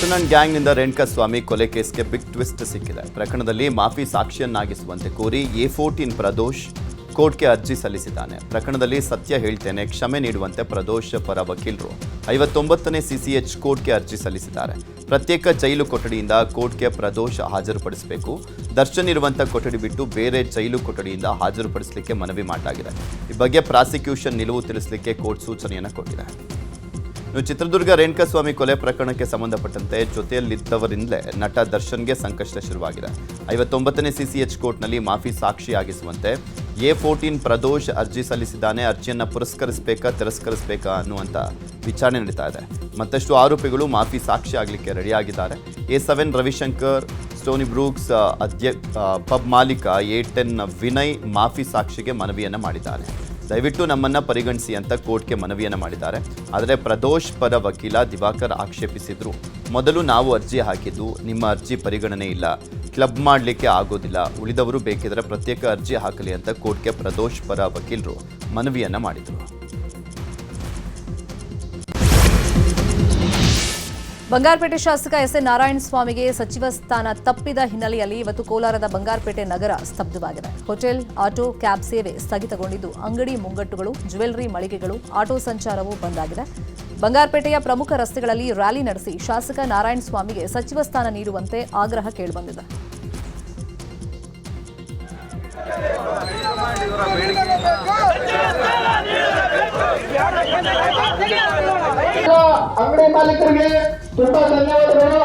ಕೃಷ್ಣನ್ ಗ್ಯಾಂಗ್ನಿಂದ ರೇಣುಕಾಸ್ವಾಮಿ ಕೊಲೆ ಕೇಸ್ಗೆ big twist ಸಿಕ್ಕಿದೆ. ಪ್ರಕರಣದಲ್ಲಿ ಮಾಫಿ ಸಾಕ್ಷಿಯನ್ನಾಗಿಸುವಂತೆ ಕೋರಿ A14 ಪ್ರದೋಷ್ ಕೋರ್ಟ್ಗೆ ಅರ್ಜಿ ಸಲ್ಲಿಸಿದ್ದಾನೆ. ಪ್ರಕರಣದಲ್ಲಿ ಸತ್ಯ ಹೇಳ್ತೇನೆ, ಕ್ಷಮೆ ನೀಡುವಂತೆ ಪ್ರದೋಷ್ ಪರ ವಕೀಲರು 59ನೇ CCH ಕೋರ್ಟ್ಗೆ ಅರ್ಜಿ ಸಲ್ಲಿಸಿದ್ದಾರೆ. ಪ್ರತ್ಯೇಕ ಜೈಲು ಕೊಠಡಿಯಿಂದ ಕೋರ್ಟ್ಗೆ ಪ್ರದೋಷ್ ಹಾಜರುಪಡಿಸಬೇಕು. ದರ್ಶನ್ ಇರುವಂಥ ಕೊಠಡಿ ಬಿಟ್ಟು ಬೇರೆ ಜೈಲು ಕೊಠಡಿಯಿಂದ ಹಾಜರುಪಡಿಸಲಿಕ್ಕೆ ಮನವಿ ಮಾಡಲಾಗಿದೆ. ಈ ಬಗ್ಗೆ ಪ್ರಾಸಿಕ್ಯೂಷನ್ ನಿಲುವು ತಿಳಿಸಲಿಕ್ಕೆ ಕೋರ್ಟ್ ಸೂಚನೆಯನ್ನು ಕೊಟ್ಟಿದೆ. ಚಿತ್ರದುರ್ಗ ರೇಣುಕಾಸ್ವಾಮಿ ಕೊಲೆ ಪ್ರಕರಣಕ್ಕೆ ಸಂಬಂಧಪಟ್ಟಂತೆ ಜೊತೆಯಲ್ಲಿದ್ದವರಿಂದಲೇ ನಟ ದರ್ಶನ್ಗೆ ಸಂಕಷ್ಟ ಶುರುವಾಗಿದೆ. 59ನೇ CCH ಕೋರ್ಟ್ನಲ್ಲಿ ಮಾಫಿ ಸಾಕ್ಷಿಯಾಗಿಸುವಂತೆ A14 ಪ್ರದೋಷ್ ಅರ್ಜಿ ಸಲ್ಲಿಸಿದ್ದಾನೆ. ಅರ್ಜಿಯನ್ನು ತಿರಸ್ಕರಿಸಬೇಕಾ ಅನ್ನುವಂಥ ವಿಚಾರಣೆ ನಡೀತಾ ಇದೆ. ಮತ್ತಷ್ಟು ಆರೋಪಿಗಳು ಮಾಫಿ ಸಾಕ್ಷಿ ಆಗಲಿಕ್ಕೆ ರೆಡಿಯಾಗಿದ್ದಾರೆ. A7 Ravishankar, Stony Brooks pub ಮಾಲೀಕ A10 ವಿನಯ್ ಮಾಫಿ ಸಾಕ್ಷಿಗೆ ಮನವಿಯನ್ನು ಮಾಡಿದ್ದಾರೆ. ದಯವಿಟ್ಟು ನಮ್ಮನ್ನು ಪರಿಗಣಿಸಿ ಅಂತ ಕೋರ್ಟ್ಗೆ ಮನವಿಯನ್ನು ಮಾಡಿದ್ದಾರೆ. ಆದರೆ ಪ್ರದೋಷ್ ಪರ ವಕೀಲ ದಿವಾಕರ್ ಆಕ್ಷೇಪಿಸಿದ್ರು, ಮೊದಲು ನಾವು ಅರ್ಜಿ ಹಾಕಿದ್ದು, ನಿಮ್ಮ ಅರ್ಜಿ ಪರಿಗಣನೆ ಇಲ್ಲ, ಕ್ಲಬ್ ಮಾಡಲಿಕ್ಕೆ ಆಗೋದಿಲ್ಲ, ಉಳಿದವರು ಬೇಕಿದ್ರೆ ಪ್ರತ್ಯೇಕ ಅರ್ಜಿ ಹಾಕಲಿ ಅಂತ ಕೋರ್ಟ್ಗೆ ಪ್ರದೋಷ್ ಪರ ವಕೀಲರು ಮನವಿಯನ್ನು ಮಾಡಿದರು. ಬಂಗಾರಪೇಟೆ ಶಾಸಕ ಎಸ್.ಎನ್. ನಾರಾಯಣಸ್ವಾಮಿಗೆ ಸಚಿವ ಸ್ಥಾನ ತಪ್ಪಿದ ಹಿನ್ನೆಲೆಯಲ್ಲಿ ಇವತ್ತು ಕೋಲಾರದ ಬಂಗಾರಪೇಟೆ ನಗರ ಸ್ತಬ್ಧವಾಗಿದೆ. ಹೋಟೆಲ್, ಆಟೋ, ಕ್ಯಾಬ್ ಸೇವೆ ಸ್ಥಗಿತಗೊಂಡಿದ್ದು ಅಂಗಡಿ ಮುಂಗಟ್ಟುಗಳು, ಜ್ಯುವೆಲ್ಲರಿ ಮಳಿಗೆಗಳು, ಆಟೋ ಸಂಚಾರವೂ ಬಂದ್ ಆಗಿದೆ. ಬಂಗಾರಪೇಟೆಯ ಪ್ರಮುಖ ರಸ್ತೆಗಳಲ್ಲಿ ರ್ಯಾಲಿ ನಡೆಸಿ ಶಾಸಕ ನಾರಾಯಣಸ್ವಾಮಿಗೆ ಸಚಿವ ಸ್ಥಾನ ನೀಡುವಂತೆ ಆಗ್ರಹ ಕೇಳಿಬಂದಿದೆ. ಅಂಗಡಿ ಮಾಲೀಕರಿಗೆ ತುಂಬಾ ಧನ್ಯವಾದಗಳು.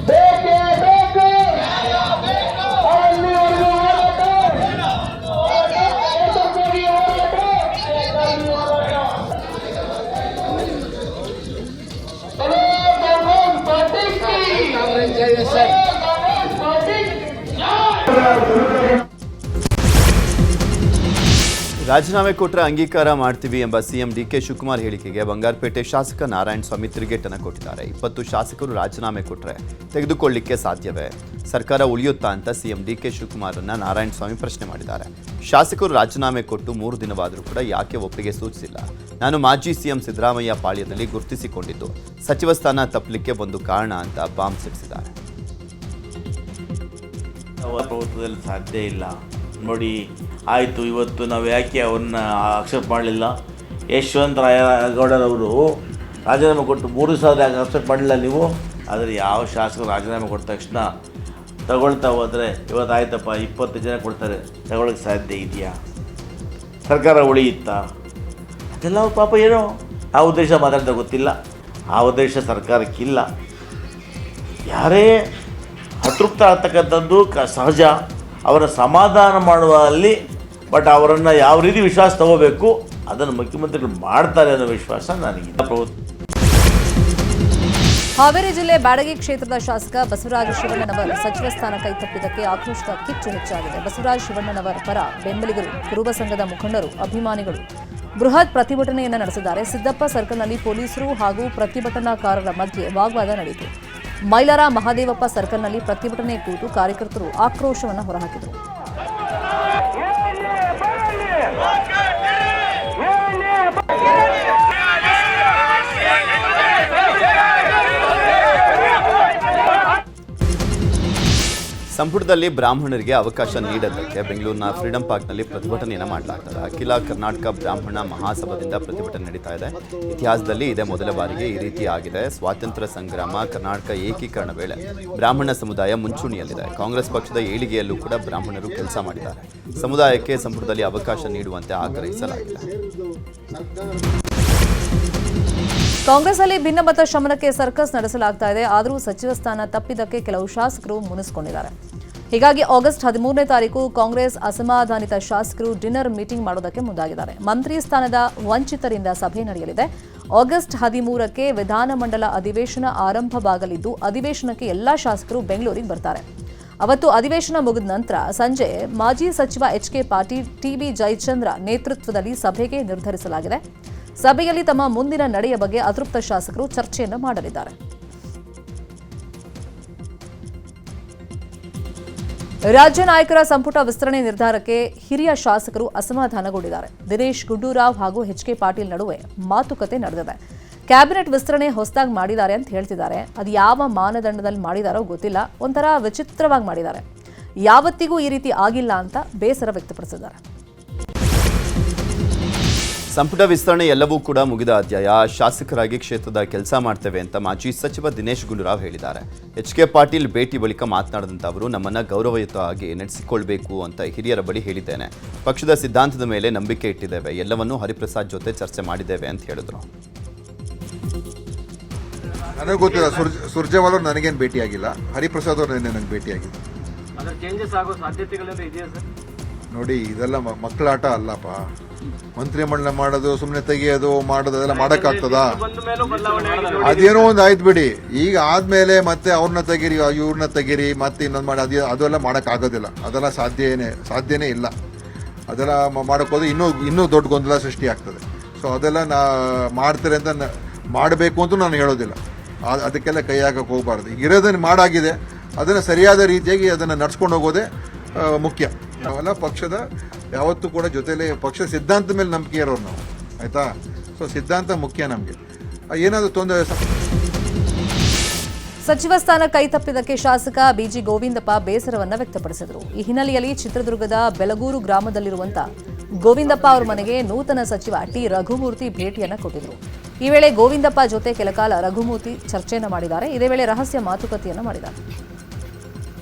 ಬೇಕೇ ಬೇಕು ರಾಜೀನಾಮೆ ಕೊಟ್ಟರೆ ಅಂಗೀಕಾರ ಮಾಡ್ತೀವಿ ಎಂಬ ಸಿಎಂ ಡಿ.ಕೆ. ಶಿವಕುಮಾರ್ ಹೇಳಿಕೆಗೆ ಬಂಗಾರಪೇಟೆ ಶಾಸಕ ನಾರಾಯಣಸ್ವಾಮಿ ತಿರುಗೇಟನ್ನು ಕೊಟ್ಟಿದ್ದಾರೆ. 20 ಶಾಸಕರು ರಾಜೀನಾಮೆ ಕೊಟ್ಟರೆ ತೆಗೆದುಕೊಳ್ಳಿಕ್ಕೆ ಸಾಧ್ಯವೇ? ಸರ್ಕಾರ ಉಳಿಯುತ್ತಾ ಅಂತ ಸಿಎಂ ಡಿ.ಕೆ. ಶಿವಕುಮಾರನ್ನ ನಾರಾಯಣಸ್ವಾಮಿ ಪ್ರಶ್ನೆ ಮಾಡಿದ್ದಾರೆ. ಶಾಸಕರು ರಾಜೀನಾಮೆ ಕೊಟ್ಟು 3 ದಿನವಾದರೂ ಕೂಡ ಯಾಕೆ ಒಪ್ಪಿಗೆ ಸೂಚಿಸಿಲ್ಲ? ನಾನು ಮಾಜಿ ಸಿಎಂ ಸಿದ್ದರಾಮಯ್ಯ ಪಾಳ್ಯದಲ್ಲಿ ಗುರುತಿಸಿಕೊಂಡಿದ್ದು ಸಚಿವ ಸ್ಥಾನ ತಪ್ಪಲಿಕ್ಕೆ ಒಂದು ಕಾರಣ ಅಂತ ಬಾಂಬ್ ಸಿಡಿಸಿದ್ದಾರೆ. ಪ್ರಭುತ್ವದಲ್ಲಿ ಸಾಧ್ಯ ಇಲ್ಲ ನೋಡಿ. ಆಯಿತು, ಇವತ್ತು ನಾವು ಯಾಕೆ ಅವ್ರನ್ನ ಅಕ್ಸೆಪ್ಟ್ ಮಾಡಲಿಲ್ಲ? ಯಶವಂತರಾಯಗೌಡರವರು ರಾಜೀನಾಮೆ ಕೊಟ್ಟು 3 ದಿವಸ ಯಾಕೆ ಅಕ್ಸೆಪ್ಟ್ ಮಾಡಲಿಲ್ಲ ನೀವು? ಆದರೆ ಯಾವ ಶಾಸಕರು ರಾಜೀನಾಮೆ ಕೊಟ್ಟ ತಕ್ಷಣ ತಗೊಳ್ತಾ ಹೋದರೆ ಇವತ್ತು ಆಯ್ತಪ್ಪ 20 ಜನ ಕೊಡ್ತಾರೆ, ತಗೊಳ್ಳೋಕ್ಕೆ ಸಾಧ್ಯ ಇದೆಯಾ? ಸರ್ಕಾರ ಉಳಿಯುತ್ತಾ? ಅದೆಲ್ಲ ಪಾಪ ಏನೋ ಆ ಉದ್ದೇಶ ಮಾತಾಡ್ತಾ ಗೊತ್ತಿಲ್ಲ. ಆ ಉದ್ದೇಶ ಸರ್ಕಾರಕ್ಕಿಲ್ಲ. ಯಾರೇ ಅತೃಪ್ತ ಆಗ್ತಕ್ಕಂಥದ್ದು ಸಹಜ. ಅವರ ಸಮಾಧಾನ ಮಾಡುವಲ್ಲಿ, ಬಟ್ ಅವರನ್ನು ಯಾವ ರೀತಿ ವಿಶ್ವಾಸ ತಗೋಬೇಕು ಅದನ್ನು ಮುಖ್ಯಮಂತ್ರಿಗಳು ಮಾಡ್ತಾರೆ ಅನ್ನೋ ವಿಶ್ವಾಸ ನನಗಿದೆ. ಹಾವೇರಿ ಜಿಲ್ಲೆ ಬ್ಯಾಡಗಿ ಕ್ಷೇತ್ರದ ಶಾಸಕ ಬಸವರಾಜ ಶಿವಣ್ಣನವರ್ ಸಚಿವ ಸ್ಥಾನ ಕೈತಪ್ಪಿದ್ದಕ್ಕೆ ಆಕ್ರೋಶದ ಕಿಚ್ಚು ಹೆಚ್ಚಾಗಿದೆ. ಬಸವರಾಜ ಶಿವಣ್ಣನವರ್ ಪರ ಬೆಂಬಲಿಗರು, ಕುರುಬ ಸಂಘದ ಮುಖಂಡರು, ಅಭಿಮಾನಿಗಳು ಬೃಹತ್ ಪ್ರತಿಭಟನೆಯನ್ನು ನಡೆಸಿದ್ದಾರೆ. ಸಿದ್ದಪ್ಪ ಸರ್ಕಲ್ನಲ್ಲಿ ಪೊಲೀಸರು ಹಾಗೂ ಪ್ರತಿಭಟನಾಕಾರರ ಮಧ್ಯೆ ವಾಗ್ವಾದ ನಡೆಯಿತು. ಮೈಲಾರ ಮಹಾದೇವಪ್ಪ ಸರ್ಕಲ್ನಲ್ಲಿ ಪ್ರತಿಭಟನೆ ಕೂತು ಕಾರ್ಯಕರ್ತರು ಆಕ್ರೋಶವನ್ನು ಹೊರಹಾಕಿದರು. ಸಂಪುಟದಲ್ಲಿ ಬ್ರಾಹ್ಮಣರಿಗೆ ಅವಕಾಶ ನೀಡೋದಕ್ಕೆ ಬೆಂಗಳೂರಿನ ಫ್ರೀಡಂ ಪಾರ್ಕ್ನಲ್ಲಿ ಪ್ರತಿಭಟನೆಯನ್ನು ಮಾಡಲಾಗ್ತದೆ. ಅಖಿಲ ಕರ್ನಾಟಕ ಬ್ರಾಹ್ಮಣ ಮಹಾಸಭಾದಿಂದ ಪ್ರತಿಭಟನೆ ನಡೀತಾ ಇದೆ. ಇತಿಹಾಸದಲ್ಲಿ ಇದೇ ಮೊದಲ ಬಾರಿಗೆ ಈ ರೀತಿ ಆಗಿದೆ. ಸ್ವಾತಂತ್ರ್ಯ ಸಂಗ್ರಾಮ, ಕರ್ನಾಟಕ ಏಕೀಕರಣ ವೇಳೆ ಬ್ರಾಹ್ಮಣ ಸಮುದಾಯ ಮುಂಚೂಣಿಯಲ್ಲಿದೆ. ಕಾಂಗ್ರೆಸ್ ಪಕ್ಷದ ಏಳಿಗೆಯಲ್ಲೂ ಕೂಡ ಬ್ರಾಹ್ಮಣರು ಕೆಲಸ ಮಾಡಿದ್ದಾರೆ. ಸಮುದಾಯಕ್ಕೆ ಸಂಪುಟದಲ್ಲಿ ಅವಕಾಶ ನೀಡುವಂತೆ ಆಗ್ರಹಿಸಲಾಗಿದೆ. ಕಾಂಗ್ರೆಸ್ನಲ್ಲಿ ಭಿನ್ನಮತ ಶಮನಕ್ಕೆ ಸರ್ಕಸ್ ನಡೆಸಲಾಗ್ತಾ ಇದೆ. ಆದರೂ ಸಚಿವ ಸ್ಥಾನ ತಪ್ಪಿದ್ದಕ್ಕೆ ಕೆಲವು ಶಾಸಕರು ಮುನಿಸಿಕೊಂಡಿದ್ದಾರೆ. ಹೀಗಾಗಿ ಆಗಸ್ಟ್ 13ನೇ ತಾರೀಕು ಕಾಂಗ್ರೆಸ್ ಅಸಮಾಧಾನಿತ ಶಾಸಕರು ಡಿನ್ನರ್ ಮೀಟಿಂಗ್ ಮಾಡೋದಕ್ಕೆ ಮುಂದಾಗಿದ್ದಾರೆ. ಮಂತ್ರಿ ಸ್ಥಾನದ ವಂಚಿತರಿಂದ ಸಭೆ ನಡೆಯಲಿದೆ. ಆಗಸ್ಟ್ 13ಕ್ಕೆ ವಿಧಾನಮಂಡಲ ಅಧಿವೇಶನ ಆರಂಭವಾಗಲಿದ್ದು ಅಧಿವೇಶನಕ್ಕೆ ಎಲ್ಲಾ ಶಾಸಕರು ಬೆಂಗಳೂರಿಗೆ ಬರ್ತಾರೆ. ಅವತ್ತು ಅಧಿವೇಶನ ಮುಗಿದ ನಂತರ ಸಂಜೆ ಮಾಜಿ ಸಚಿವ ಎಚ್.ಕೆ. ಪಾಟೀಲ್, ಟಿ.ಬಿ. ಜಯಚಂದ್ರ ನೇತೃತ್ವದಲ್ಲಿ ಸಭೆಗೆ ನಿರ್ಧರಿಸಲಾಗಿದೆ. ಸಭೆಯಲ್ಲಿ ತಮ್ಮ ಮುಂದಿನ ನಡೆಯ ಬಗ್ಗೆ ಅತೃಪ್ತ ಶಾಸಕರು ಚರ್ಚೆಯನ್ನು ಮಾಡಲಿದ್ದಾರೆ. ರಾಜ್ಯ ನಾಯಕರ ಸಂಪುಟ ವಿಸ್ತರಣೆ ನಿರ್ಧಾರಕ್ಕೆ ಹಿರಿಯ ಶಾಸಕರು ಅಸಮಾಧಾನಗೊಂಡಿದ್ದಾರೆ. ದಿನೇಶ್ ಗುಂಡೂರಾವ್ ಹಾಗೂ ಎಚ್.ಕೆ. ಪಾಟೀಲ್ ನಡುವೆ ಮಾತುಕತೆ ನಡೆದಿದೆ. ಕ್ಯಾಬಿನೆಟ್ ವಿಸ್ತರಣೆ ಹೊಸದಾಗಿ ಮಾಡಿದ್ದಾರೆ ಅಂತ ಹೇಳ್ತಿದ್ದಾರೆ. ಅದು ಯಾವ ಮಾನದಂಡದಲ್ಲಿ ಮಾಡಿದಾರೋ ಗೊತ್ತಿಲ್ಲ, ಒಂಥರ ವಿಚಿತ್ರವಾಗಿ ಮಾಡಿದ್ದಾರೆ. ಯಾವತ್ತಿಗೂ ಈ ರೀತಿ ಆಗಿಲ್ಲ ಅಂತ ಬೇಸರ ವ್ಯಕ್ತಪಡಿಸಿದ್ದಾರೆ. ಸಂಪುಟ ವಿಸ್ತರಣೆ ಎಲ್ಲವೂ ಕೂಡ ಮುಗಿದ ಅಧ್ಯಾಯ. ಶಾಸಕರಾಗಿ ಕ್ಷೇತ್ರದ ಕೆಲಸ ಮಾಡ್ತೇವೆ ಅಂತ ಮಾಜಿ ಸಚಿವ ದಿನೇಶ್ ಗುಂಡೂರಾವ್ ಹೇಳಿದ್ದಾರೆ. ಎಚ್.ಕೆ. ಪಾಟೀಲ್ ಭೇಟಿ ಬಳಿಕ ಮಾತನಾಡಿದಂಥ ಅವರು ನಮ್ಮನ್ನು ಗೌರವಯುತವಾಗಿ ನಡೆಸಿಕೊಳ್ಬೇಕು ಅಂತ ಹಿರಿಯರ ಬಳಿ ಹೇಳಿದ್ದೇನೆ. ಪಕ್ಷದ ಸಿದ್ಧಾಂತದ ಮೇಲೆ ನಂಬಿಕೆ ಇಟ್ಟಿದ್ದೇವೆ. ಎಲ್ಲವನ್ನೂ ಹರಿಪ್ರಸಾದ್ ಜೊತೆ ಚರ್ಚೆ ಮಾಡಿದ್ದೇವೆ ಅಂತ ಹೇಳಿದರು. ನನಗೆ ಗೊತ್ತಿಲ್ಲ, ಸುರ್ಜೇವಾಲ ಅವ್ರು ನನಗೇನು ಭೇಟಿಯಾಗಿಲ್ಲ, ಹರಿಪ್ರಸಾದ್ ಅವ್ರು ನನಗೆ ಭೇಟಿಯಾಗಿಲ್ಲ. ನೋಡಿ, ಇದೆಲ್ಲ ಮಕ್ಕಳಾಟ ಅಲ್ಲಪ್ಪ. ಮಂತ್ರಿಮಂಡಲ ಮಾಡೋದು, ಸುಮ್ಮನೆ ತೆಗಿಯೋದು, ಮಾಡೋದು ಅದೆಲ್ಲ ಮಾಡೋಕ್ಕಾಗ್ತದ? ಅದೇನೋ ಒಂದು ಆಯ್ತು ಬಿಡಿ. ಈಗ ಆದ್ಮೇಲೆ ಮತ್ತೆ ಅವ್ರನ್ನ ತೆಗೀರಿ, ಇವ್ರನ್ನ ತೆಗೀರಿ, ಮತ್ತೆ ಇನ್ನೊಂದು ಮಾಡಿ ಅದೆಲ್ಲ ಮಾಡೋಕ್ಕಾಗೋದಿಲ್ಲ. ಅದೆಲ್ಲ ಸಾಧ್ಯನೇ ಇಲ್ಲ. ಅದೆಲ್ಲ ಮಾಡೋಕ್ಕೋದ್ರೆ ಇನ್ನೂ ದೊಡ್ಡ ಗೊಂದಲ ಸೃಷ್ಟಿ ಆಗ್ತದೆ. ಸೊ ಅದೆಲ್ಲ ಮಾಡ್ತಾರೆ ಅಂತ ಮಾಡಬೇಕು ಅಂತ ನಾನು ಹೇಳೋದಿಲ್ಲ. ಅದಕ್ಕೆಲ್ಲ ಕೈ ಹಾಕಕ್ಕೆ ಹೋಗಬಾರ್ದು. ಇರೋದನ್ನು ಮಾಡಾಗಿದೆ, ಅದನ್ನು ಸರಿಯಾದ ರೀತಿಯಾಗಿ ಅದನ್ನು ನಡ್ಸ್ಕೊಂಡು ಹೋಗೋದೇ ಮುಖ್ಯ. ನಾವೆಲ್ಲ ಪಕ್ಷದ ಯಾವತ್ತೂ ಕೂಡ ಜೊತೆಲೇ ಪಕ್ಷ ಸಿದ್ಧಾಂತದ ಮೇಲೆ ನಂಬಿಕೆ ಇರೋರು ನಾವು, ಆಯಿತಾ? ಸೊ ಸಿದ್ಧಾಂತ ಮುಖ್ಯ ನಮಗೆ. ಏನಾದರೂ ತೊಂದರೆ. ಸಚಿವ ಸ್ಥಾನ ಕೈತಪ್ಪಿದ್ದಕ್ಕೆ ಶಾಸಕ ಬಿಜಿ ಗೋವಿಂದಪ್ಪ ಬೇಸರವನ್ನ ವ್ಯಕ್ತಪಡಿಸಿದರು. ಈ ಹಿನ್ನೆಲೆಯಲ್ಲಿ ಚಿತ್ರದುರ್ಗದ ಬೆಲಗೂರು ಗ್ರಾಮದಲ್ಲಿರುವಂತ ಗೋವಿಂದಪ್ಪ ಅವರ ಮನೆಗೆ ನೂತನ ಸಚಿವ ಟಿ ರಘುಮೂರ್ತಿ ಭೇಟಿಯನ್ನ ಕೊಟ್ಟಿದ್ರು. ಈ ವೇಳೆ ಗೋವಿಂದಪ್ಪ ಜೊತೆ ಕೆಲಕಾಲ ರಘುಮೂರ್ತಿ ಚರ್ಚೆಯನ್ನ ಮಾಡಿದ್ದಾರೆ. ಇದೇ ವೇಳೆ ರಹಸ್ಯ ಮಾತುಕತೆಯನ್ನ ಮಾಡಿದ್ದಾರೆ.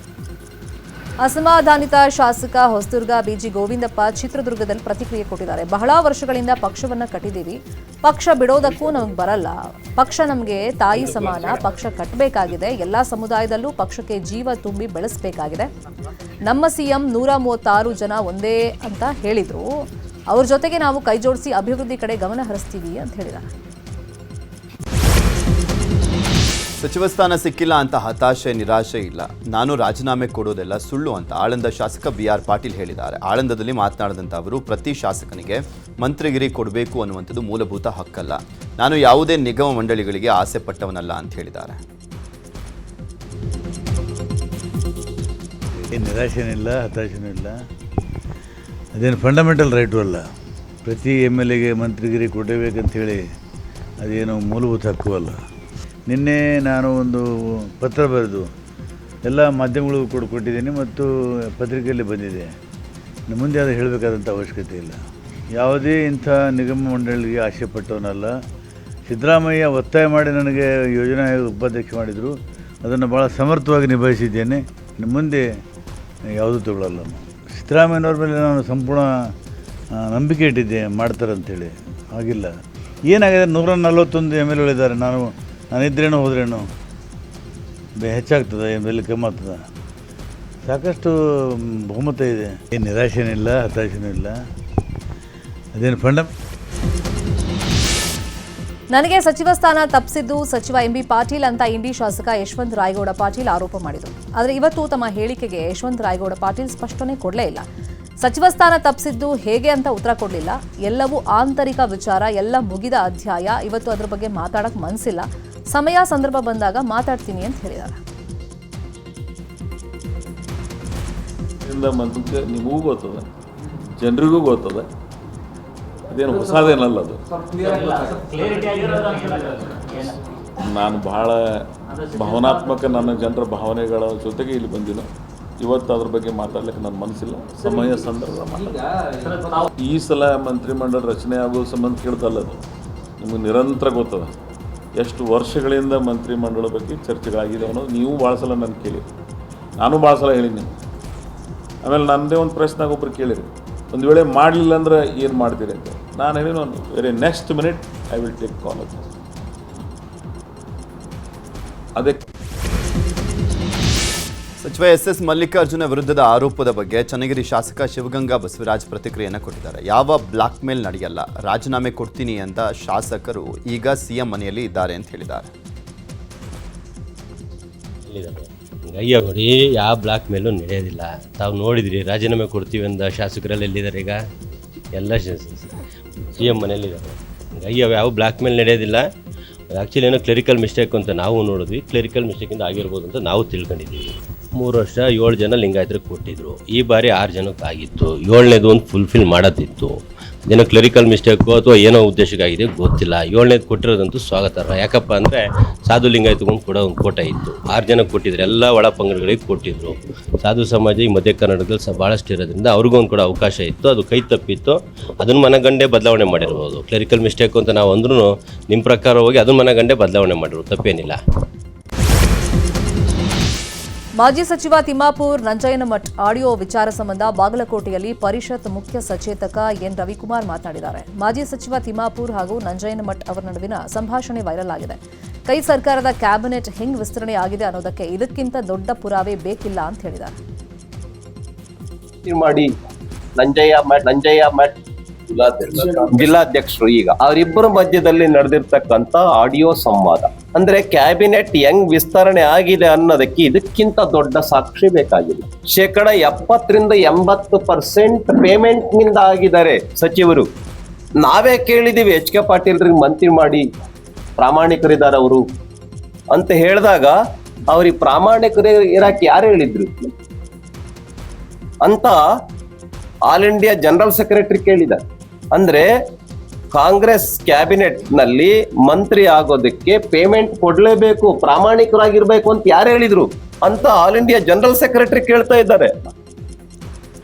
ಅಸಮಾಧಾನಿತ ಶಾಸಕ ಹೊಸದುರ್ಗ ಬಿಜಿ ಗೋವಿಂದಪ್ಪ ಚಿತ್ರದುರ್ಗದಲ್ಲಿ ಪ್ರತಿಕ್ರಿಯೆ ಕೊಟ್ಟಿದ್ದಾರೆ. ಬಹಳ ವರ್ಷಗಳಿಂದ ಪಕ್ಷವನ್ನ ಕಟ್ಟಿದ್ದೀವಿ, ಪಕ್ಷ ಬಿಡೋದಕ್ಕೂ ನಮಗೆ ಬರಲ್ಲ. ಪಕ್ಷ ನಮಗೆ ತಾಯಿ ಸಮಾನ. ಪಕ್ಷ ಕಟ್ಟಬೇಕಾಗಿದೆ. ಎಲ್ಲಾ ಸಮುದಾಯದಲ್ಲೂ ಪಕ್ಷಕ್ಕೆ ಜೀವ ತುಂಬಿ ಬೆಳೆಸಬೇಕಾಗಿದೆ. ನಮ್ಮ ಸಿಎಂ 136 ಜನ ಒಂದೇ ಅಂತ ಹೇಳಿದ್ರು. ಅವ್ರ ಜೊತೆಗೆ ನಾವು ಕೈ ಜೋಡಿಸಿ ಅಭಿವೃದ್ಧಿ ಕಡೆ ಗಮನ ಹರಿಸ್ತೀವಿ ಅಂತ ಹೇಳಿದ್ದಾರೆ. ಸಚಿವ ಸ್ಥಾನ ಸಿಕ್ಕಿಲ್ಲ ಅಂತ ಹತಾಶೆ ನಿರಾಶೆ ಇಲ್ಲ. ನಾನು ರಾಜೀನಾಮೆ ಕೊಡೋದೆಲ್ಲ ಸುಳ್ಳು ಅಂತ ಆಳಂದ ಶಾಸಕ BR ಪಾಟೀಲ್ ಹೇಳಿದ್ದಾರೆ. ಆಳಂದದಲ್ಲಿ ಮಾತನಾಡಿದಂಥ ಅವರು ಪ್ರತಿ ಶಾಸಕನಿಗೆ ಮಂತ್ರಿಗಿರಿ ಕೊಡಬೇಕು ಅನ್ನುವಂಥದ್ದು ಮೂಲಭೂತ ಹಕ್ಕಲ್ಲ. ನಾನು ಯಾವುದೇ ನಿಗಮ ಮಂಡಳಿಗಳಿಗೆ ಆಸೆ ಪಟ್ಟವನಲ್ಲ ಅಂತ ಹೇಳಿದ್ದಾರೆ. ನಿರಾಶೆನೂ ಇಲ್ಲ, ಹತಾಶೆನೂ ಇಲ್ಲ. ಅದೇನು ಫಂಡಮೆಂಟಲ್ ರೈಟು ಅಲ್ಲ. ಪ್ರತಿ MLAಗೆ ಮಂತ್ರಿಗಿರಿ ಕೊಡಬೇಕಂತೇಳಿ ಅದೇನು ಮೂಲಭೂತ ಹಕ್ಕು ಅಲ್ಲ. ನಿನ್ನೆ ನಾನು ಒಂದು ಪತ್ರ ಬರೆದು ಎಲ್ಲ ಮಾಧ್ಯಮಗಳಿಗೂ ಕೊಟ್ಟಿದ್ದೀನಿ ಮತ್ತು ಪತ್ರಿಕೆಯಲ್ಲಿ ಬಂದಿದೆ. ಮುಂದೆ ಅದು ಹೇಳಬೇಕಾದಂಥ ಅವಶ್ಯಕತೆ ಇಲ್ಲ. ಯಾವುದೇ ಇಂಥ ನಿಗಮ ಮಂಡಳಿಗೆ ಆಸೆ ಪಟ್ಟವನಲ್ಲ. ಸಿದ್ದರಾಮಯ್ಯ ಒತ್ತಾಯ ಮಾಡಿ ನನಗೆ ಯೋಜನಾ ಆಯೋಗ ಉಪಾಧ್ಯಕ್ಷ ಮಾಡಿದರು. ಅದನ್ನು ಭಾಳ ಸಮರ್ಥವಾಗಿ ನಿಭಾಯಿಸಿದ್ದೇನೆ. ಮುಂದೆ ಯಾವುದೂ ತಗೊಳ್ಳಲ್ಲ. ಸಿದ್ದರಾಮಯ್ಯನವ್ರ ಮೇಲೆ ನಾನು ಸಂಪೂರ್ಣ ನಂಬಿಕೆ ಇಟ್ಟಿದ್ದೆ ಮಾಡ್ತಾರಂತೇಳಿ. ಆಗಿಲ್ಲ. ಏನಾಗಿದೆ, 141 MLAಗಳಿದ್ದಾರೆ. ನಾನಿದ್ರೇನೋ ಹೋದ್ರೇನೋ ಹೆಚ್ಚಾಗ್ತದೆ, MLA ಕಮ್ಮಿ ಆಗ್ತದೆ. ಸಾಕಷ್ಟು ಬಹುಮತ ಇದೆ. ಏನು ನಿರಾಶೆನೂ ಇಲ್ಲ, ಹತಾಶೆನೂ ಇಲ್ಲ. ಅದೇನು ನನಗೆ ಸಚಿವ ಸ್ಥಾನ ತಪ್ಪಿಸಿದ್ದು ಸಚಿವ MB ಪಾಟೀಲ್ ಅಂತ ಇಂಡಿ ಶಾಸಕ ಯಶವಂತ ರಾಯಗೌಡ ಪಾಟೀಲ್ ಆರೋಪ ಮಾಡಿದರು. ಆದರೆ ಇವತ್ತು ತಮ್ಮ ಹೇಳಿಕೆಗೆ ಯಶವಂತ ರಾಯಗೌಡ ಪಾಟೀಲ್ ಸ್ಪಷ್ಟನೆ ಕೊಡಲೇ ಇಲ್ಲ. ಸಚಿವ ಸ್ಥಾನ ತಪ್ಪಿಸಿದ್ದು ಹೇಗೆ ಅಂತ ಉತ್ತರ ಕೊಡಲಿಲ್ಲ. ಎಲ್ಲವೂ ಆಂತರಿಕ ವಿಚಾರ, ಎಲ್ಲ ಮುಗಿದ ಅಧ್ಯಾಯ. ಇವತ್ತು ಅದ್ರ ಬಗ್ಗೆ ಮಾತಾಡಕ್ಕೆ ಮನಸ್ಸಿಲ್ಲ. ಸಮಯ ಸಂದರ್ಭ ಬಂದಾಗ ಮಾತಾಡ್ತೀನಿ ಅಂತ ಹೇಳಿದ್ದಾರೆ. ನಿಮಗೂ ಗೊತ್ತದ, ಜನರಿಗೂ ಗೊತ್ತದ, ಅದೇನು ಹೊಸದೇನಲ್ಲ. ಅದು ನಾನು ಬಹಳ ಭಾವನಾತ್ಮಕ, ನನ್ನ ಜನರ ಭಾವನೆಗಳ ಜೊತೆಗೆ ಇಲ್ಲಿ ಬಂದಿಲ್ಲ. ಇವತ್ತು ಅದ್ರ ಬಗ್ಗೆ ಮಾತಾಡ್ಲಿಕ್ಕೆ ನನ್ನ ಮನಸ್ಸಿಲ್ಲ. ಸಮಯ ಸಂದರ್ಭ ಈ ಸಲ ಮಂತ್ರಿಮಂಡಲ ರಚನೆ ಆಗೋ ಸಂಬಂಧ ಕೇಳ್ದಲ್ಲ. ಅದು ನಿಮಗೆ ನಿರಂತರ ಗೊತ್ತದ. ಎಷ್ಟು ವರ್ಷಗಳಿಂದ ಮಂತ್ರಿಮಂಡಲ ಬಗ್ಗೆ ಚರ್ಚೆಗಳಾಗಿದೆ ಅನ್ನೋದು ನೀವು ಭಾಳ ಸಲ ನಾನು ಕೇಳಿರಿ, ನಾನು ಭಾಳ ಸಲ ಹೇಳಿನಿ. ಆಮೇಲೆ ನನ್ನದೇ ಒಂದು ಪ್ರಶ್ನೆಗೆ ಒಬ್ಬರು ಕೇಳಿರಿ, ಒಂದು ವೇಳೆ ಮಾಡಲಿಲ್ಲ ಅಂದ್ರೆ ಏನು ಮಾಡ್ತೀರಿ ಅಂತ. ನಾನು ಹೇಳಿನ very next minute I will take call ಅಂತ. ಅದಕ್ಕೆ ಸಚಿವ SS ಮಲ್ಲಿಕಾರ್ಜುನ ವಿರುದ್ಧದ ಆರೋಪದ ಬಗ್ಗೆ ಚನ್ನಗಿರಿ ಶಾಸಕ ಶಿವಗಂಗಾ ಬಸವರಾಜ್ ಪ್ರತಿಕ್ರಿಯೆಯನ್ನು ಕೊಟ್ಟಿದ್ದಾರೆ. ಯಾವ ಬ್ಲಾಕ್ ಮೇಲ್ ನಡೆಯಲ್ಲ, ರಾಜೀನಾಮೆ ಕೊಡ್ತೀನಿ ಅಂತ ಶಾಸಕರು ಈಗ CM ಮನೆಯಲ್ಲಿ ಇದ್ದಾರೆ ಅಂತ ಹೇಳಿದ್ದಾರೆ. ಅಯ್ಯೋ ನೋಡಿ, ಯಾವ ಬ್ಲಾಕ್ ಮೇಲೂ ನಡೆಯೋದಿಲ್ಲ. ತಾವು ನೋಡಿದ್ರಿ, ರಾಜೀನಾಮೆ ಕೊಡ್ತೀವಿ ಅಂದ ಶಾಸಕರಲ್ಲಿ ಎಲ್ಲಿದ್ದಾರೆ ಈಗ? ಎಲ್ಲ CM ಮನೆಯಲ್ಲಿದ್ದಾರೆ. ಅಯ್ಯೋ ಯಾವ ಬ್ಲಾಕ್ ಮೇಲ್ ನಡೆಯೋದಿಲ್ಲ. ಆ್ಯಕ್ಚುಲಿ ಏನೋ ಕ್ಲರಿಕಲ್ ಮಿಸ್ಟೇಕ್ ಅಂತ ನಾವು ನೋಡಿದ್ವಿ. ಕ್ಲರಿಕಲ್ ಮಿಸ್ಟೇಕಿಂದ ಆಗಿರ್ಬೋದು ಅಂತ ನಾವು ತಿಳ್ಕೊಂಡಿದ್ದೀವಿ. 3 ವರ್ಷ 7 ಜನ ಲಿಂಗಾಯತರಿಗೆ ಕೊಟ್ಟಿದ್ರು. ಈ ಬಾರಿ 6 ಜನಕ್ಕೆ ಆಗಿತ್ತು. 7ನೇದು ಒಂದು ಫುಲ್ಫಿಲ್ ಮಾಡೋದಿತ್ತು. ಅದೇನೋ ಕ್ಲರಿಕಲ್ ಮಿಸ್ಟೇಕು ಅಥವಾ ಏನೋ ಉದ್ದೇಶಕ್ಕಾಗಿದೆ ಗೊತ್ತಿಲ್ಲ. 7ನೇದು ಕೊಟ್ಟಿರೋದಂತೂ ಸ್ವಾಗತಾರ್ಹ. ಯಾಕಪ್ಪ ಅಂದರೆ ಸಾಧು ಲಿಂಗಾಯತಗೊಂಡು ಕೂಡ ಒಂದು ಕೋಟ ಇತ್ತು, 6 ಜನಕ್ಕೆ ಕೊಟ್ಟಿದ್ರು, ಎಲ್ಲ ಒಳ ಪಂಗಡಗಳಿಗೆ ಕೊಟ್ಟಿದ್ರು. ಸಾಧು ಸಮಾಜ ಈ ಮಧ್ಯ ಕರ್ನಾಟಕದಲ್ಲಿ ಭಾಳಷ್ಟು ಇರೋದ್ರಿಂದ ಅವ್ರಿಗೊಂದು ಕೂಡ ಅವಕಾಶ ಇತ್ತು, ಅದು ಕೈ ತಪ್ಪಿತ್ತು. ಅದನ್ನು ಮನಗಂಡೇ ಬದಲಾವಣೆ ಮಾಡಿರ್ಬೋದು. ಕ್ಲರಿಕಲ್ ಮಿಸ್ಟೇಕು ಅಂತ ನಾವು ಅಂದ್ರೂ ನಿಮ್ಮ ಪ್ರಕಾರ ಹೋಗಿ ಅದನ್ನು ಮನಗಂಡೇ ಬದಲಾವಣೆ ಮಾಡಿರು, ತಪ್ಪೇನಿಲ್ಲ. ಮಾಜಿ ಸಚಿವ ತಿಮ್ಮಾಪುರ್ ನಂಜಯ್ಯನಮಠ್ ಆಡಿಯೋ ವಿಚಾರ ಸಂಬಂಧ ಬಾಗಲಕೋಟೆಯಲ್ಲಿ ಪರಿಷತ್ ಮುಖ್ಯ ಸಚೇತಕ ಎನ್ ರವಿಕುಮಾರ್ ಮಾತನಾಡಿದ್ದಾರೆ. ಮಾಜಿ ಸಚಿವ ತಿಮ್ಮಾಪುರ್ ಹಾಗೂ ನಂಜಯ್ಯನಮಠ್ ಅವರ ನಡುವಿನ ಸಂಭಾಷಣೆ ವೈರಲ್ ಆಗಿದೆ. ಕೈ ಸರ್ಕಾರದ ಕ್ಯಾಬಿನೆಟ್ ಹೆಂಗ್ ವಿಸ್ತರಣೆ ಆಗಿದೆ ಅನ್ನೋದಕ್ಕೆ ಇದಕ್ಕಿಂತ ದೊಡ್ಡ ಪುರಾವೆ ಬೇಕಿಲ್ಲ ಅಂತ ಹೇಳಿದ್ದಾರೆ. ಮಾಡಿ ನಂಜಯ್ಯ ಮಠ್ ಜಿಲ್ಲಾಧ್ಯಕ್ಷರು ಈಗ ಅವರಿಬ್ಬರ ಮಧ್ಯದಲ್ಲಿ ನಡೆದಿರ್ತಕ್ಕಂಥ ಆಡಿಯೋ ಸಂವಾದ ಅಂದ್ರೆ ಕ್ಯಾಬಿನೆಟ್ ಹೆಂಗ್ ವಿಸ್ತರಣೆ ಆಗಿದೆ ಅನ್ನೋದಕ್ಕೆ ಇದಕ್ಕಿಂತ ದೊಡ್ಡ ಸಾಕ್ಷಿ ಬೇಕಾಗಿದೆ. 70% ಪೇಮೆಂಟ್ ನಿಂದ ಆಗಿದ್ದಾರೆ ಸಚಿವರು. ನಾವೇ ಕೇಳಿದೀವಿ HK ಪಾಟೀಲ್ರಿಗೆ ಮಂತ್ರಿ ಮಾಡಿ, ಪ್ರಾಮಾಣಿಕರಿದ್ದಾರೆ ಅವರು ಅಂತ ಹೇಳಿದಾಗ ಅವ್ರಿಗೆ ಪ್ರಾಮಾಣಿಕರು ಇರಕ್ಕೆ ಯಾರು ಹೇಳಿದ್ರು ಅಂತ ಆಲ್ ಇಂಡಿಯಾ ಜನರಲ್ ಸೆಕ್ರೆಟರಿ ಕೇಳಿದ್ದಾರೆ. ಅಂದ್ರೆ ಕಾಂಗ್ರೆಸ್ ಕ್ಯಾಬಿನೆಟ್ ನಲ್ಲಿ ಮಂತ್ರಿ ಆಗೋದಕ್ಕೆ ಪೇಮೆಂಟ್ ಕೊಡ್ಲೇಬೇಕು, ಪ್ರಾಮಾಣಿಕರಾಗಿರ್ಬೇಕು ಅಂತ ಯಾರು ಹೇಳಿದ್ರು ಅಂತ ಆಲ್ ಇಂಡಿಯಾ ಜನರಲ್ ಸೆಕ್ರೆಟರಿ ಕೇಳ್ತಾ ಇದ್ದಾರೆ.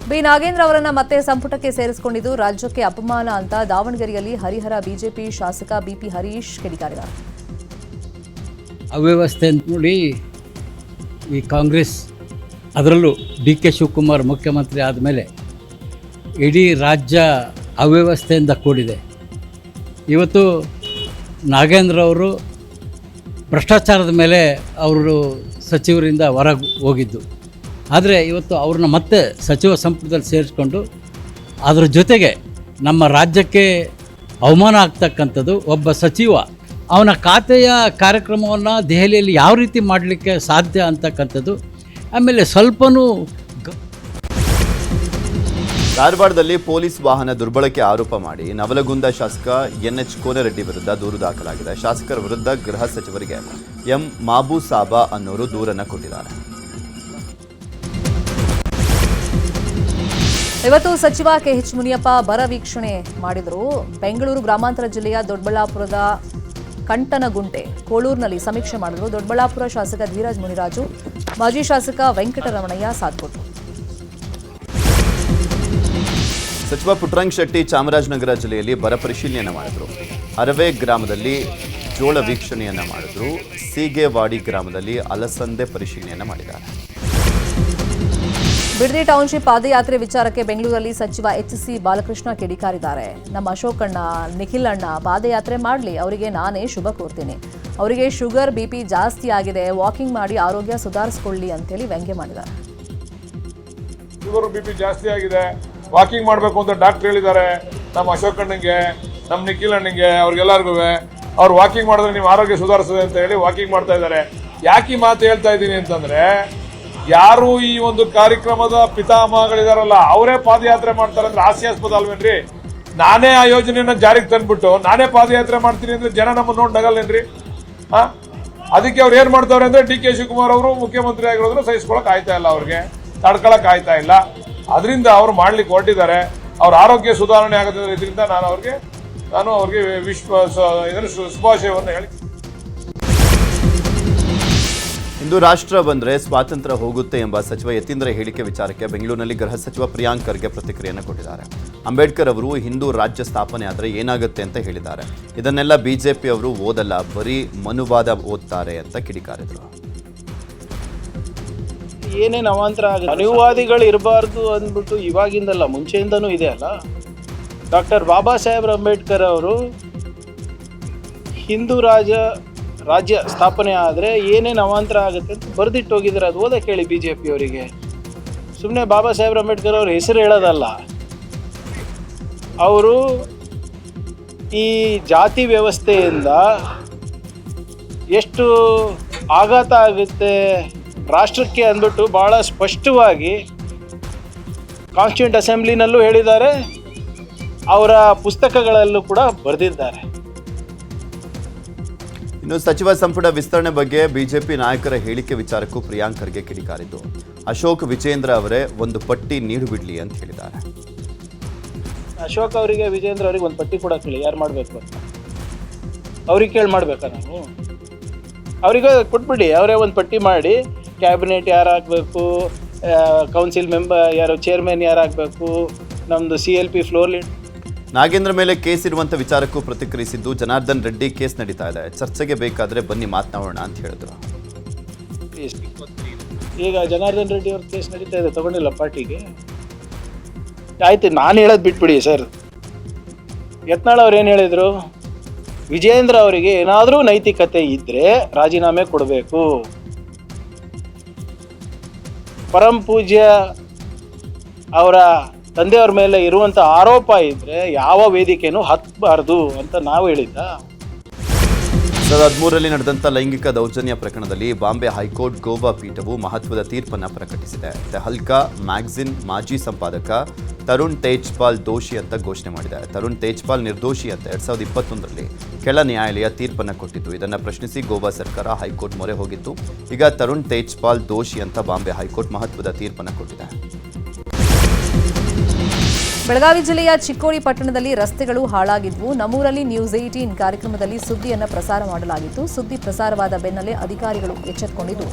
ಬಿ ನಾಗೇಂದ್ರ ಅವರನ್ನ ಮತ್ತೆ ಸಂಪುಟಕ್ಕೆ ಸೇರಿಸಿಕೊಂಡಿದ್ದು ರಾಜ್ಯಕ್ಕೆ ಅಪಮಾನ ಅಂತ ದಾವಣಗೆರೆಯಲ್ಲಿ ಹರಿಹರ ಬಿಜೆಪಿ ಶಾಸಕ ಬಿಪಿ ಹರೀಶ್ ಕಿಡಿಕಾರಿದ್ದಾರೆ. ಅವ್ಯವಸ್ಥೆ ಅಂತ ನೋಡಿ ಈ ಕಾಂಗ್ರೆಸ್, ಅದರಲ್ಲೂ DK ಶಿವಕುಮಾರ್ ಮುಖ್ಯಮಂತ್ರಿ ಆದಮೇಲೆ ಇಡೀ ರಾಜ್ಯ ಅವ್ಯವಸ್ಥೆಯಿಂದ ಕೂಡಿದೆ. ಇವತ್ತು ನಾಗೇಂದ್ರ ಅವರು ಭ್ರಷ್ಟಾಚಾರದ ಮೇಲೆ ಅವರು ಸಚಿವರಿಂದ ಹೊರಗೆ ಹೋಗಿದ್ದು, ಆದರೆ ಇವತ್ತು ಅವ್ರನ್ನ ಮತ್ತೆ ಸಚಿವ ಸಂಪುಟದಲ್ಲಿ ಸೇರಿಸ್ಕೊಂಡು ಅದರ ಜೊತೆಗೆ ನಮ್ಮ ರಾಜ್ಯಕ್ಕೆ ಅವಮಾನ ಆಗ್ತಕ್ಕಂಥದ್ದು. ಒಬ್ಬ ಸಚಿವ ಅವನ ಖಾತೆಯ ಕಾರ್ಯಕ್ರಮವನ್ನು ದೆಹಲಿಯಲ್ಲಿ ಯಾವ ರೀತಿ ಮಾಡಲಿಕ್ಕೆ ಸಾಧ್ಯ ಅಂತಕ್ಕಂಥದ್ದು. ಆಮೇಲೆ ಸ್ವಲ್ಪನೂ ಧಾರವಾಡದಲ್ಲಿ ಪೊಲೀಸ್ ವಾಹನ ದುರ್ಬಳಕೆ ಆರೋಪ ಮಾಡಿ ನವಲಗುಂದ ಶಾಸಕ NH ಕೋನರೆಡ್ಡಿ ವಿರುದ್ಧ ದೂರು ದಾಖಲಾಗಿದೆ. ಶಾಸಕರ ವಿರುದ್ಧ ಗೃಹ ಸಚಿವರಿಗೆ ಎಂ ಮಾಬೂಸಾಬಾ ಅನ್ನೋರು ದೂರನ್ನು ಕೊಟ್ಟಿದ್ದಾರೆ. ಇವತ್ತು ಸಚಿವ KH ಮುನಿಯಪ್ಪ ಬರ ವೀಕ್ಷಣೆ ಮಾಡಿದರು. ಬೆಂಗಳೂರು ಗ್ರಾಮಾಂತರ ಜಿಲ್ಲೆಯ ದೊಡ್ಡಬಳ್ಳಾಪುರದ ಕಂಟನಗುಂಟೆ, ಕೋಳೂರಿನಲ್ಲಿ ಸಮೀಕ್ಷೆ ಮಾಡಿದರು. ದೊಡ್ಡಬಳ್ಳಾಪುರ ಶಾಸಕ ಧೀರಜ್ ಮುನಿರಾಜು, ಮಾಜಿ ಶಾಸಕ ವೆಂಕಟರಮಣಯ್ಯ ಸಾಥ್ ಕೊಟ್ಟರು. ಸಚಿವ ಪುಟ್ಟರಂಗ ಶೆಟ್ಟಿ ಚಾಮರಾಜನಗರ ಜಿಲ್ಲೆಯಲ್ಲಿ ಬರ ಪರಿಶೀಲನೆಯನ್ನು ಮಾಡಿದರು. ಅರವೆ ಗ್ರಾಮದಲ್ಲಿ ಜೋಳ ವೀಕ್ಷಣೆಯನ್ನು ಮಾಡಿದ್ರು. ಸೀಗೆವಾಡಿ ಗ್ರಾಮದಲ್ಲಿ ಅಲಸಂದೆ ಪರಿಶೀಲನೆಯನ್ನು ಮಾಡಿದ್ದಾರೆ. ಬಿಡದಿ ಟೌನ್ಶಿಪ್ ಪಾದಯಾತ್ರೆ ವಿಚಾರಕ್ಕೆ ಬೆಂಗಳೂರಲ್ಲಿ ಸಚಿವ HC ಬಾಲಕೃಷ್ಣ ಕಿಡಿಕಾರಿದ್ದಾರೆ. ನಮ್ಮ ಅಶೋಕಣ್ಣ, ನಿಖಿಲ್ ಅಣ್ಣ ಪಾದಯಾತ್ರೆ ಮಾಡಲಿ, ಅವರಿಗೆ ನಾನೇ ಶುಭ ಕೋರ್ತೀನಿ. ಅವರಿಗೆ ಶುಗರ್ BP ಜಾಸ್ತಿ ಆಗಿದೆ, ವಾಕಿಂಗ್ ಮಾಡಿ ಆರೋಗ್ಯ ಸುಧಾರಿಸಿಕೊಳ್ಳಿ ಅಂತೇಳಿ ವ್ಯಂಗ್ಯ ಮಾಡಿದ್ದಾರೆ. ಶುಗರ್ BP ಜಾಸ್ತಿ ಆಗಿದೆ, ವಾಕಿಂಗ್ ಮಾಡಬೇಕು ಅಂತ ಡಾಕ್ಟರ್ ಹೇಳಿದ್ದಾರೆ. ನಮ್ಮ ಅಶೋಕಣ್ಣಂಗೆ, ನಮ್ಮ ನಿಖಿಲ್ ಅಣ್ಣಂಗೆ, ಅವ್ರಿಗೆಲ್ಲರಿಗೂ ಅವ್ರು ವಾಕಿಂಗ್ ಮಾಡಿದ್ರೆ ನಿಮ್ಮ ಆರೋಗ್ಯ ಸುಧಾರಿಸ್ತದೆ ಅಂತ ಹೇಳಿ ವಾಕಿಂಗ್ ಮಾಡ್ತಾ ಇದ್ದಾರೆ. ಯಾಕೆ ಈ ಮಾತು ಹೇಳ್ತಾ ಇದ್ದೀನಿ ಅಂತಂದ್ರೆ, ಯಾರು ಈ ಒಂದು ಕಾರ್ಯಕ್ರಮದ ಪಿತಾಮಹಗಳಿದಾರಲ್ಲ ಅವರೇ ಪಾದಯಾತ್ರೆ ಮಾಡ್ತಾರೆ ಅಂದ್ರೆ ಹಾಸ್ಯಾಸ್ಪದ ಅಲ್ವೇನ್ರಿ? ನಾನೇ ಆ ಯೋಜನೆಯನ್ನ ಜಾರಿಗೆ ತಂದ್ಬಿಟ್ಟು ನಾನೇ ಪಾದಯಾತ್ರೆ ಮಾಡ್ತೀನಿ ಅಂದ್ರೆ ಜನ ನಮ್ಮನ್ನ ನೋಡಿ ನಗಲ್ಲೇನ್ರಿ? ಅದಕ್ಕೆ ಅವ್ರು ಏನ್ ಮಾಡ್ತಾವ್ರೆ ಅಂದ್ರೆ DK ಶಿವಕುಮಾರ್ ಅವರು ಮುಖ್ಯಮಂತ್ರಿ ಆಗಿರೋದ್ರೆ ಸಹಿಸ್ಕೊಳಕ್ ಆಯ್ತಾ ಇಲ್ಲ, ಅವ್ರಿಗೆ ತಡ್ಕೊಳಕ್ ಆಯ್ತಾ ಇಲ್ಲ. ಅದರಿಂದ ಅವ್ರು ಮಾಡ್ಲಿಕ್ಕೆ ಹೊರಟಿದ್ದಾರೆ. ಅವ್ರ ಆರೋಗ್ಯ ಸುಧಾರಣೆ ಆಗೋದ್ರ ಇದರಿಂದ ನಾನು ಅವ್ರಿಗೆ ಶುಭಾಶಯವನ್ನು ಹೇಳಿ. ಇಂದು ರಾಷ್ಟ್ರ ಬಂದರೆ ಸ್ವಾತಂತ್ರ್ಯ ಹೋಗುತ್ತೆ ಎಂಬ ಸಚಿವ ಯತೀಂದ್ರ ಹೇಳಿಕೆ ವಿಚಾರಕ್ಕೆ ಬೆಂಗಳೂರಿನಲ್ಲಿ ಗೃಹ ಸಚಿವ ಪ್ರಿಯಾಂಕ್ ಖರ್ಗೆ ಪ್ರತಿಕ್ರಿಯೆಯನ್ನು ಕೊಟ್ಟಿದ್ದಾರೆ. ಅಂಬೇಡ್ಕರ್ ಅವರು ಹಿಂದೂ ರಾಜ್ಯ ಸ್ಥಾಪನೆ ಆದರೆ ಏನಾಗುತ್ತೆ ಅಂತ ಹೇಳಿದ್ದಾರೆ. ಇದನ್ನೆಲ್ಲ BJP ಅವರು ಓದಲ್ಲ, ಬರೀ ಮನುವಾದ ಓದ್ತಾರೆ ಅಂತ ಕಿಡಿಕಾರಿದ್ರು. ಏನೇನು ಅವಾಂತರ ಆಗುತ್ತೆ, ಅನುವಾದಿಗಳು ಇರಬಾರ್ದು ಅಂದ್ಬಿಟ್ಟು ಇವಾಗಿಂದಲ್ಲ, ಮುಂಚೆಯಿಂದನೂ ಇದೆ ಅಲ್ಲ. ಡಾಕ್ಟರ್ ಬಾಬಾ ಸಾಹೇಬ್ ಅಂಬೇಡ್ಕರ್ ಅವರು ಹಿಂದೂ ರಾಜ್ಯ ಸ್ಥಾಪನೆ ಆದರೆ ಏನೇನು ಅವಾಂತರ ಆಗುತ್ತೆ ಅಂತ ಬರೆದಿಟ್ಟು ಹೋಗಿದ್ದಾರೆ. ಅದು ಓದಕ್ಕೆ ಹೇಳಿ BJP ಅವರಿಗೆ. ಸುಮ್ಮನೆ ಬಾಬಾ ಸಾಹೇಬ್ ಅಂಬೇಡ್ಕರ್ ಅವ್ರ ಹೆಸರು ಹೇಳೋದಲ್ಲ, ಅವರು ಈ ಜಾತಿ ವ್ಯವಸ್ಥೆಯಿಂದ ಎಷ್ಟು ಆಘಾತ ಆಗುತ್ತೆ ರಾಷ್ಟ್ರಕ್ಕೆ ಅಂದ್ಬಿಟ್ಟು ಭಾಳ ಸ್ಪಷ್ಟವಾಗಿ ಕಾನ್ಸ್ಟಿಟ್ಯೂಂಟ್ ಅಸೆಂಬ್ಲಿನಲ್ಲೂ ಹೇಳಿದ್ದಾರೆ, ಅವರ ಪುಸ್ತಕಗಳಲ್ಲೂ ಕೂಡ ಬರೆದಿದ್ದಾರೆ. ಇನ್ನು ಸಚಿವ ಸಂಪುಟ ವಿಸ್ತರಣೆ ಬಗ್ಗೆ BJP ನಾಯಕರ ಹೇಳಿಕೆ ವಿಚಾರಕ್ಕೂ ಪ್ರಿಯಾಂಕ್ ಖರ್ಗೆ ಕಿಡಿಕಾರಿದ್ದು. ಅಶೋಕ್ ವಿಜೇಂದ್ರ ಅವರೇ ಒಂದು ಪಟ್ಟಿ ನೀಡಿಬಿಡ್ಲಿ ಅಂತ ಹೇಳಿದ್ದಾರೆ. ಅಶೋಕ್ ಅವರಿಗೆ ವಿಜೇಂದ್ರ ಅವರಿಗೆ ಒಂದು ಪಟ್ಟಿ ಕೊಡಕ್ಕೆ ಹೇಳಿ, ಯಾರು ಮಾಡಬೇಕು ಅಂತ ಅವ್ರಿಗೆ ಕೇಳಿ ಮಾಡಬೇಕಾ ನಾವು? ಅವರಿಗೆ ಕೊಟ್ಬಿಡಿ, ಅವರೇ ಒಂದು ಪಟ್ಟಿ ಮಾಡಿ ಕ್ಯಾಬಿನೆಟ್ ಯಾರು ಆಗಬೇಕು, ಕೌನ್ಸಿಲ್ ಮೆಂಬರ್ ಯಾರು, ಚೇರ್ಮನ್ ಯಾರು ಆಗಬೇಕು, ನಮ್ಮದು CLP ಫ್ಲೋರ್ ಲೀಡ್. ನಾಗೇಂದ್ರ ಮೇಲೆ ಕೇಸ್ ಇರುವಂಥ ವಿಚಾರಕ್ಕೂ ಪ್ರತಿಕ್ರಿಯಿಸಿದ್ದು, ಜನಾರ್ದನ್ ರೆಡ್ಡಿ ಕೇಸ್ ನಡೀತಾ ಇದೆ, ಚರ್ಚೆಗೆ ಬೇಕಾದರೆ ಬನ್ನಿ ಮಾತನಾಡೋಣ ಅಂತ ಹೇಳಿದ್ರು. ಈಗ ಜನಾರ್ದನ್ ರೆಡ್ಡಿ ಅವ್ರ ಕೇಸ್ ನಡೀತಾ ಇದೆ, ತಗೊಂಡಿಲ್ಲ ಪಾರ್ಟಿಗೆ. ಆಯ್ತು, ನಾನು ಹೇಳೋದು ಬಿಟ್ಬಿಡಿ ಸರ್. ಯತ್ನಾಳ್ ಅವ್ರು ಏನು ಹೇಳಿದರು, ವಿಜೇಂದ್ರ ಅವರಿಗೆ ಏನಾದರೂ ನೈತಿಕತೆ ಇದ್ದರೆ ರಾಜೀನಾಮೆ ಕೊಡಬೇಕು. ಪರಂ ಪೂಜ್ಯ ಅವರ ತಂದೆಯವ್ರ ಮೇಲೆ ಇರುವಂಥ ಆರೋಪ ಇದ್ದರೆ ಯಾವ ವೇದಿಕೆನೂ ಹತ್ತಬಾರ್ದು ಅಂತ ನಾವು ಹೇಳಿದ್ದ. 2013ರಲ್ಲಿ ನಡೆದಂಥ ಲೈಂಗಿಕ ದೌರ್ಜನ್ಯ ಪ್ರಕರಣದಲ್ಲಿ ಬಾಂಬೆ ಹೈಕೋರ್ಟ್ ಗೋವಾ ಪೀಠವು ಮಹತ್ವದ ತೀರ್ಪನ್ನು ಪ್ರಕಟಿಸಿದೆ. ತೆಹಲ್ಕಾ ಮ್ಯಾಗಜಿನ್ ಮಾಜಿ ಸಂಪಾದಕ ತರುಣ್ ತೇಜ್ಪಾಲ್ ದೋಷಿ ಅಂತ ಘೋಷಣೆ ಮಾಡಿದೆ. ತರುಣ್ ತೇಜ್ಪಾಲ್ ನಿರ್ದೋಷಿ ಅಂತ 2021ರಲ್ಲಿ ಕೆಳ ನ್ಯಾಯಾಲಯ ತೀರ್ಪನ್ನು ಕೊಟ್ಟಿತ್ತು. ಇದನ್ನು ಪ್ರಶ್ನಿಸಿ ಗೋವಾ ಸರ್ಕಾರ ಹೈಕೋರ್ಟ್ ಮೊರೆ ಹೋಗಿತ್ತು. ಈಗ ತರುಣ್ ತೇಜ್ಪಾಲ್ ದೋಷಿ ಅಂತ ಬಾಂಬೆ ಹೈಕೋರ್ಟ್ ಮಹತ್ವದ ತೀರ್ಪನ್ನು ಕೊಟ್ಟಿದೆ. ಬೆಳಗಾವಿ ಜಿಲ್ಲೆಯ ಚಿಕ್ಕೋಡಿ ಪಟ್ಟಣದಲ್ಲಿ ರಸ್ತೆಗಳು ಹಾಳಾಗಿದ್ವು. ನಮ್ಮೂರಲ್ಲಿ ನ್ಯೂಸ್ 18 ಕಾರ್ಯಕ್ರಮದಲ್ಲಿ ಸುದ್ದಿಯನ್ನು ಪ್ರಸಾರ ಮಾಡಲಾಗಿತ್ತು. ಸುದ್ದಿ ಪ್ರಸಾರವಾದ ಬೆನ್ನಲ್ಲೇ ಅಧಿಕಾರಿಗಳು ಎಚ್ಚೆತ್ತುಕೊಂಡಿದ್ದು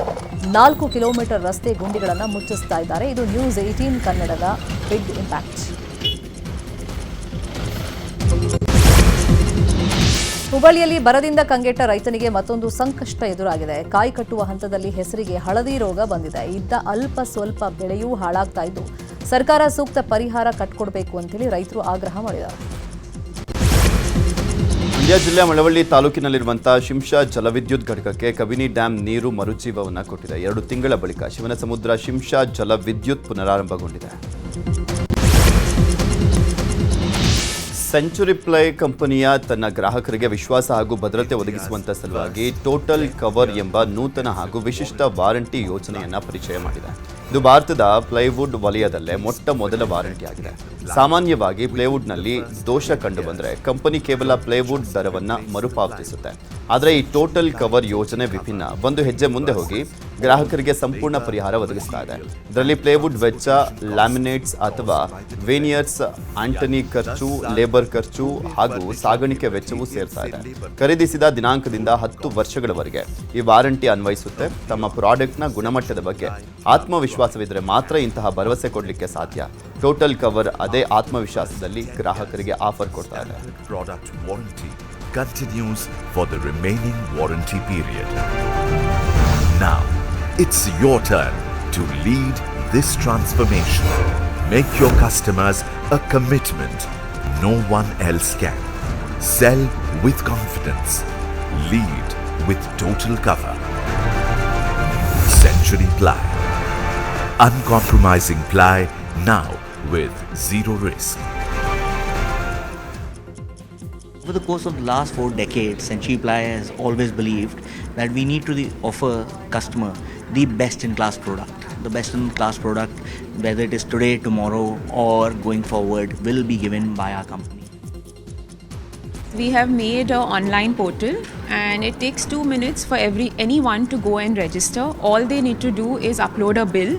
4 ಕಿಲೋಮೀಟರ್ ರಸ್ತೆ ಗುಂಡಿಗಳನ್ನು ಮುಚ್ಚಿಸ್ತಾ ಇದ್ದಾರೆ. ಇದು ನ್ಯೂಸ್ 18 ಕನ್ನಡದ ಬಿಗ್ ಇಂಪ್ಯಾಕ್ಟ್. ಹುಬ್ಬಳ್ಳಿಯಲ್ಲಿ ಬರದಿಂದ ಕಂಗೆಟ್ಟ ರೈತನಿಗೆ ಮತ್ತೊಂದು ಸಂಕಷ್ಟ ಎದುರಾಗಿದೆ. ಕಾಯಿ ಕಟ್ಟುವ ಹಂತದಲ್ಲಿ ಹೆಸರಿಗೆ ಹಳದಿ ರೋಗ ಬಂದಿದೆ. ಇದ್ದ ಅಲ್ಪ ಸ್ವಲ್ಪ ಬೆಳೆಯೂ ಹಾಳಾಗ್ತಾ ಇದ್ದು ಸರ್ಕಾರ ಸೂಕ್ತ ಪರಿಹಾರ ಕಟ್ಟಿಕೊಡಬೇಕು ಅಂತೇಳಿ ರೈತರು ಆಗ್ರಹ ಮಾಡಿದ್ದಾರೆ. ಮಂಡ್ಯ ಜಿಲ್ಲೆ ಮಳವಳ್ಳಿ ತಾಲೂಕಿನಲ್ಲಿರುವಂತಹ ಶಿಂಷಾ ಜಲವಿದ್ಯುತ್ ಘಟಕಕ್ಕೆ ಕಬಿನಿ ಡ್ಯಾಂ ನೀರು ಮರುಜೀವವನ್ನು ಕೊಟ್ಟಿದೆ. 2 ತಿಂಗಳ ಬಳಿಕ ಶಿವನಸಮುದ್ರ ಶಿಂಷಾ ಜಲವಿದ್ಯುತ್ ಪುನರಾರಂಭಗೊಂಡಿದೆ. ಸೆಂಚುರಿ ಪ್ಲೈ ಕಂಪನಿಯ ತನ್ನ ಗ್ರಾಹಕರಿಗೆ ವಿಶ್ವಾಸ ಹಾಗೂ ಭದ್ರತೆ ಒದಗಿಸುವಂತ ಸಲುವಾಗಿ ಟೋಟಲ್ ಕವರ್ ಎಂಬ ನೂತನ ಹಾಗೂ ವಿಶಿಷ್ಟ ವಾರಂಟಿ ಯೋಜನೆಯನ್ನು ಪರಿಚಯ ಮಾಡಿದೆ. ಇದು ಭಾರತದ ಪ್ಲೈವುಡ್ ವಲಯದಲ್ಲೇ ಮೊದಲ ವಾರಂಟಿ ಆಗಿದೆ. ಸಾಮಾನ್ಯವಾಗಿ ಪ್ಲೈವುಡ್ನಲ್ಲಿ ದೋಷ ಕಂಡು ಬಂದರೆ ಕಂಪನಿ ಕೇವಲ ಪ್ಲೈವುಡ್ ದರವನ್ನು ಮರುಪಾವತಿಸುತ್ತೆ. ಆದರೆ ಈ ಟೋಟಲ್ ಕವರ್ ಯೋಜನೆ ವಿಭಿನ್ನ. ಒಂದು ಹೆಜ್ಜೆ ಮುಂದೆ ಹೋಗಿ ಗ್ರಾಹಕರಿಗೆ ಸಂಪೂರ್ಣ ಪರಿಹಾರ ಒದಗಿಸ್ತಾ ಇದೆ. ಇದರಲ್ಲಿ ಪ್ಲೈವುಡ್ ವೆಚ್ಚ, ಲ್ಯಾಮಿನೇಟ್ಸ್ ಅಥವಾ ವೇನಿಯರ್ಸ್, ಆಂಟನಿ ಖರ್ಚು, ಲೇಬರ್ ಖರ್ಚು ಹಾಗೂ ಸಾಗಾಣಿಕೆ ವೆಚ್ಚವೂ ಸೇರ್ತಾ ಇದೆ. ಖರೀದಿಸಿದ ದಿನಾಂಕದಿಂದ 10 ವರ್ಷಗಳವರೆಗೆ ಈ ವಾರಂಟಿ ಅನ್ವಯಿಸುತ್ತೆ. ತಮ್ಮ ಪ್ರಾಡಕ್ಟ್ನ ಗುಣಮಟ್ಟದ ಬಗ್ಗೆ ಆತ್ಮವಿಶ್ವಾಸವಿದ್ದರೆ ಮಾತ್ರ ಇಂತಹ ಭರವಸೆ ಕೊಡಲಿಕ್ಕೆ ಸಾಧ್ಯ. ಟೋಟಲ್ ಕವರ್ ಅದೇ ಆತ್ಮವಿಶ್ವಾಸದಲ್ಲಿ ಗ್ರಾಹಕರಿಗೆ ಆಫರ್ ಕೊಡ್ತಾ ಇದೆ. Product warranty continues for the remaining warranty period. Now, it's your turn to lead this transformation. Make your customers a commitment no one else can. Sell with confidence. Lead with total cover. Century Ply. Uncompromising ply now with zero risk. Over the course of the last 4 decades, Century Ply has always believed that we need to offer customer the best-in-class product. The best-in-class product, whether it is today, tomorrow, or going forward, will be given by our company. We have made an online portal and it takes 2 minutes for anyone to go and register. All they need to do is upload a bill,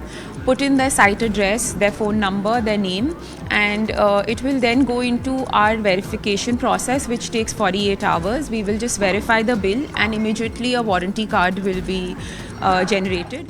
put in their site address, their phone number, their name, and it will then go into our verification process, which takes 48 hours. We will just verify the bill and immediately a warranty card will be generated.